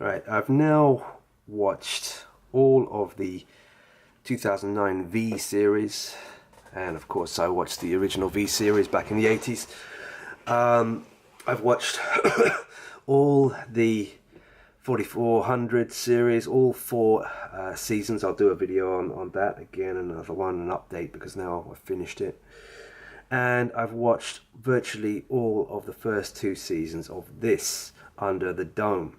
Right, I've now watched all of the 2009 V series, and of course I watched the original V series back in the 80s. I've watched all the 4400 series, all four seasons. I'll do a video on that again, another one, an update, because now I've finished it. And I've watched virtually all of the first two seasons of this Under the Dome.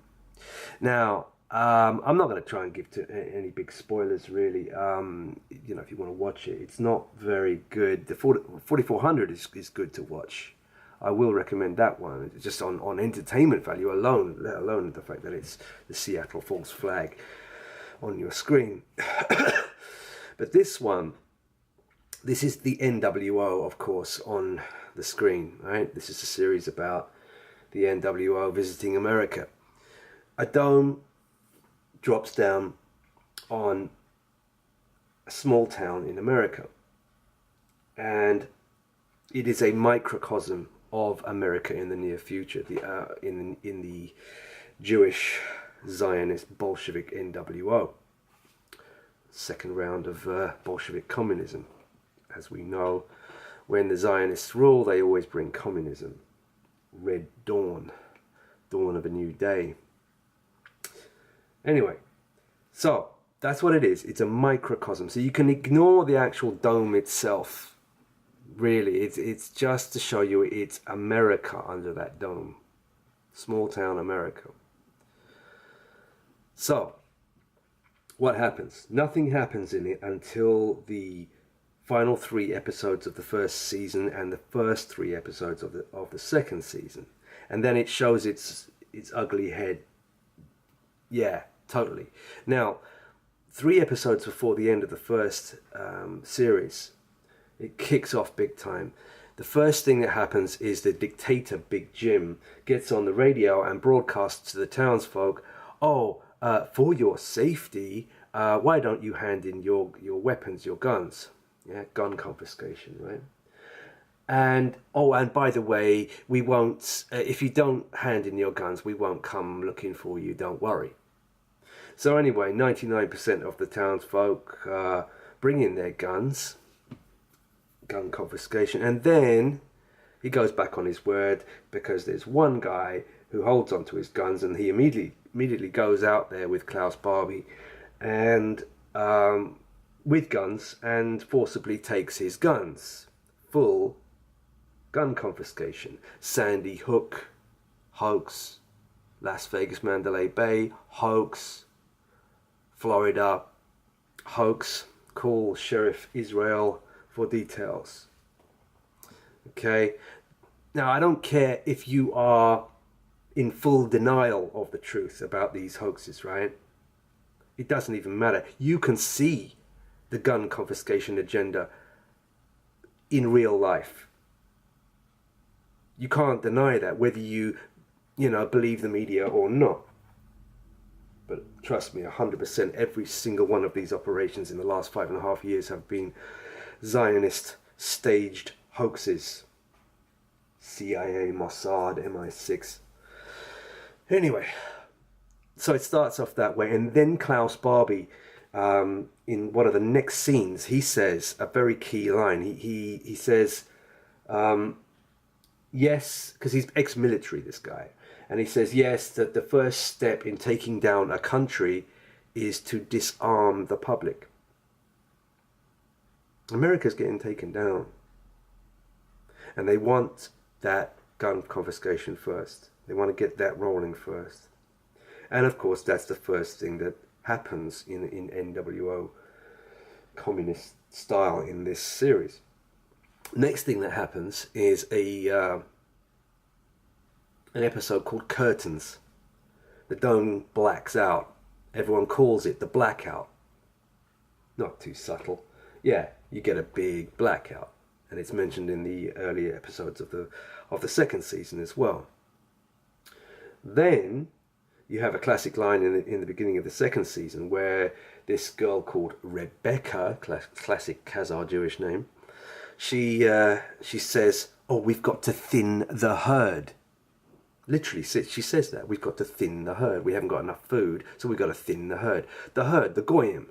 Now, I'm not going to try and give any big spoilers, really. If you want to watch it, it's not very good. The 4400 is good to watch. I will recommend that one, just on entertainment value alone, let alone the fact that it's the Seattle Falls flag on your screen. But this one, this is the NWO, of course, on the screen, right? This is a series about the NWO visiting America. A dome drops down on a small town in America, and it is a microcosm of America in the near future, in the Jewish Zionist Bolshevik NWO, second round of Bolshevik communism. As we know, when the Zionists rule, they always bring communism. Red Dawn, dawn of a new day. Anyway, so that's what it is. It's a microcosm. So you can ignore the actual dome itself. Really, it's just to show you it's America under that dome. Small town America. So, what happens? Nothing happens in it until the final 3 episodes of the first season and the first 3 episodes of the second season. And then it shows its ugly head. Yeah, totally. Now, 3 episodes before the end of the first series, it kicks off big time. The first thing that happens is the dictator, Big Jim, gets on the radio and broadcasts to the townsfolk, for your safety, why don't you hand in your weapons, your guns? Yeah, gun confiscation, right? And by the way, we won't, if you don't hand in your guns, we won't come looking for you, don't worry. So anyway, 99% of the townsfolk bring in their guns, gun confiscation, and then he goes back on his word, because there's one guy who holds onto his guns, and he immediately goes out there with Klaus Barbie and with guns, and forcibly takes his guns. Full gun confiscation. Sandy Hook, hoax. Las Vegas, Mandalay Bay, hoax. Florida, hoax. Call Sheriff Israel for details. Okay, now I don't care if you are in full denial of the truth about these hoaxes, right? It doesn't even matter. You can see the gun confiscation agenda in real life. You can't deny that, whether you believe the media or not. But trust me, 100%, every single one of these operations in the last 5.5 years have been Zionist staged hoaxes. CIA, Mossad, MI6. Anyway, so it starts off that way, and then Klaus Barbie, in one of the next scenes, he says a very key line. He says, yes, because he's ex-military, this guy, and he says, yes, that the first step in taking down a country is to disarm the public. America's getting taken down, and they want that gun confiscation first. They want to get that rolling first. And of course, that's the first thing that happens in NWO communist style in this series. Next thing that happens is an episode called Curtains. The dome blacks out. Everyone calls it the blackout. Not too subtle. Yeah, you get a big blackout, and it's mentioned in the earlier episodes of the second season as well. Then you have a classic line in the beginning of the second season where this girl called Rebecca, classic Khazar Jewish name, she says, "Oh, we've got to thin the herd." Literally, she says that. We've got to thin the herd. We haven't got enough food, so we've got to thin the herd. The herd, the goyim.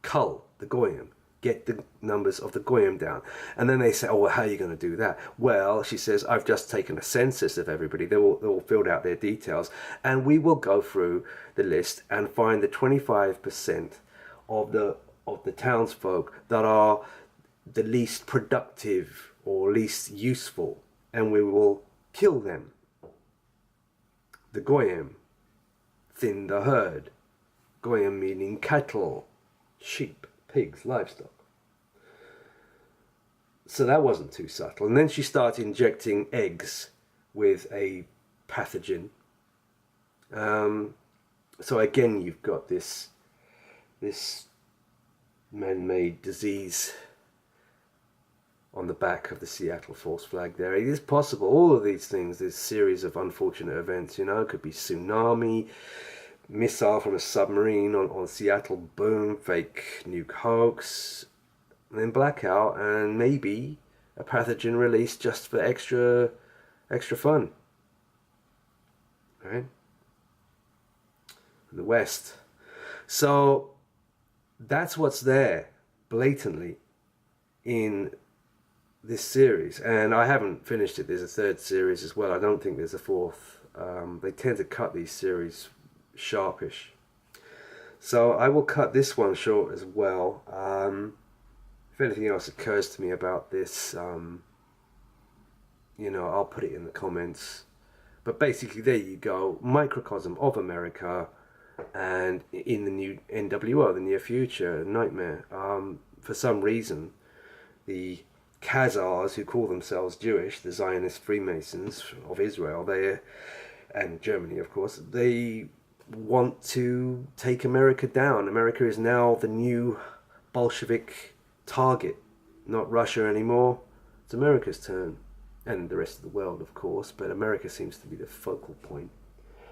Cull the goyim. Get the numbers of the goyim down. And then they say, oh, well, how are you going to do that? Well, she says, I've just taken a census of everybody. They're all filled out their details. And we will go through the list and find the 25% of the townsfolk that are the least productive or least useful. And we will kill them. The goyim. Thin the herd. Goyim meaning cattle, sheep, pigs, livestock. So that wasn't too subtle. And then she started injecting eggs with a pathogen. So again, you've got this man-made disease on the back of the Seattle false flag there. It is possible, all of these things, this series of unfortunate events, you know, it could be tsunami, missile from a submarine on Seattle, boom, fake nuke hoax, and then blackout, and maybe a pathogen released just for extra fun. Right? In the West. So that's what's there blatantly in this series, and I haven't finished it. There's a third series as well. I don't think there's a fourth. They tend to cut these series sharpish, so I will cut this one short as well. If anything else occurs to me about this, you know, I'll put it in the comments. But basically, there you go, microcosm of America, and in the new NWO, the near future nightmare. For some reason, the Khazars, who call themselves Jewish, the Zionist Freemasons of Israel, and Germany, of course, they want to take America down. America is now the new Bolshevik target, not Russia anymore. It's America's turn, and the rest of the world, of course, but America seems to be the focal point.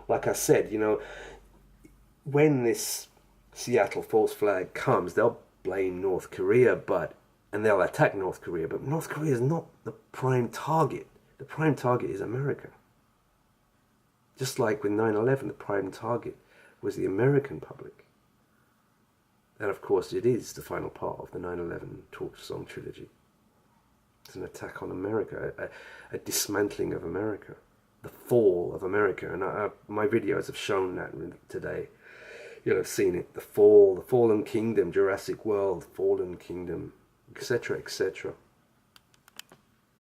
Like I said, you know, when this Seattle false flag comes, they'll blame North Korea, and they'll attack North Korea, but North Korea is not the prime target. The prime target is America. Just like with 9/11, the prime target was the American public. And of course it is the final part of the 9/11 torch song trilogy. It's an attack on America, a dismantling of America, the fall of America. And my videos have shown that today. You'll have seen it, the fall, the fallen kingdom, Jurassic World, fallen kingdom, etc., etc.